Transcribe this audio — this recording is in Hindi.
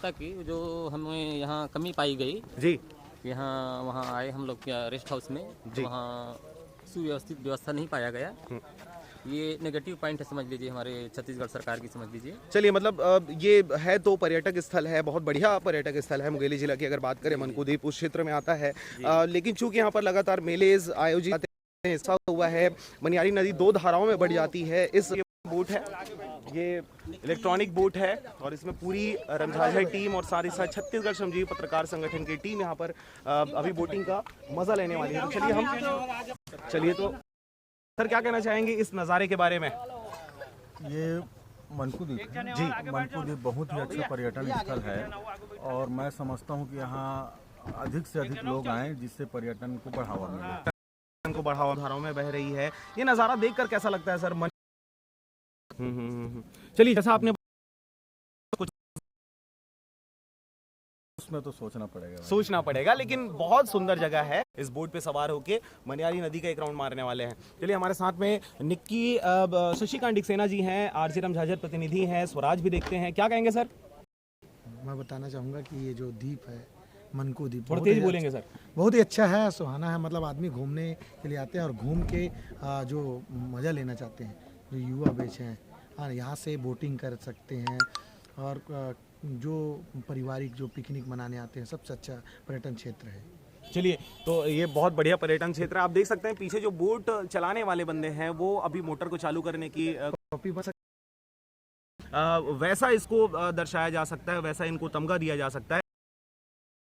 सुरक्षितता की जो हमें यहाँ कमी पाई गई जी यहाँ वहाँ आए हम लोग क्या रेस्ट हाउस में जी। वहाँ सुव्यवस्थित व्यवस्था नहीं पाया गया। ये नेगेटिव पॉइंट है, समझ लीजिए हमारे छत्तीसगढ़ सरकार की, समझ लीजिए। चलिए, मतलब ये है तो पर्यटक स्थल है, बहुत बढ़िया पर्यटक स्थल है मुंगेली जिला की। अगर बात करें मनकुदीप उस क्षेत्र में आता है, लेकिन चूंकि यहाँ पर लगातार मेलेज आयोजित होते हैं, ऐसा हुआ है मनियारी नदी 2 धाराओं में बढ़ जाती है। इस बोट है, ये इलेक्ट्रॉनिक बोट है और इसमें पूरी रमझाझर टीम और साथ ही साथ छत्तीसगढ़ श्रमजीवी पत्रकार संगठन की टीम यहाँ पर अभी बोटिंग का मजा लेने वाली है। तो चलिए तो सर क्या कहना चाहेंगे इस नज़ारे के बारे में? ये मनकुदीप है जी। मनकुदीप बहुत ही अच्छा पर्यटन स्थल है और मैं समझता हूँ कि यहाँ अधिक से अधिक लोग आएं जिससे पर्यटन को बढ़ावा मिले। को बढ़ावा धाराओं में बह रही है। ये नज़ारा देखकर कैसा लगता है सर? चलिए, जैसा आपने उसमें तो सोचना पड़ेगा, लेकिन बहुत सुंदर जगह है। इस बोट पे सवार होके मनियारी नदी का एक राउंड मारने वाले हैं। चलिए, हमारे साथ में निक्की शशिकांत डिक्सेना जी हैं, आरजे रमझाझर प्रतिनिधि हैं, स्वराज भी देखते हैं। क्या कहेंगे सर? मैं बताना चाहूँगा कि ये जो द्वीप है मनकुदीप, थोड़ा तेज बोलेंगे सर। बहुत ही अच्छा है, सुहाना है। मतलब आदमी घूमने के लिए आते हैं और घूम के जो मज़ा लेना चाहते हैं, जो युवा बेच हैं, यहाँ से बोटिंग कर सकते हैं। और जो पारिवारिक जो पिकनिक मनाने आते हैं, सबसे अच्छा पर्यटन क्षेत्र है। चलिए, तो ये बहुत बढ़िया पर्यटन क्षेत्र है। आप देख सकते हैं पीछे जो बोट चलाने वाले बंदे हैं वो अभी मोटर को चालू करने की कॉपी बस वैसा इसको दर्शाया जा सकता है, वैसा इनको तमगा दिया जा सकता है।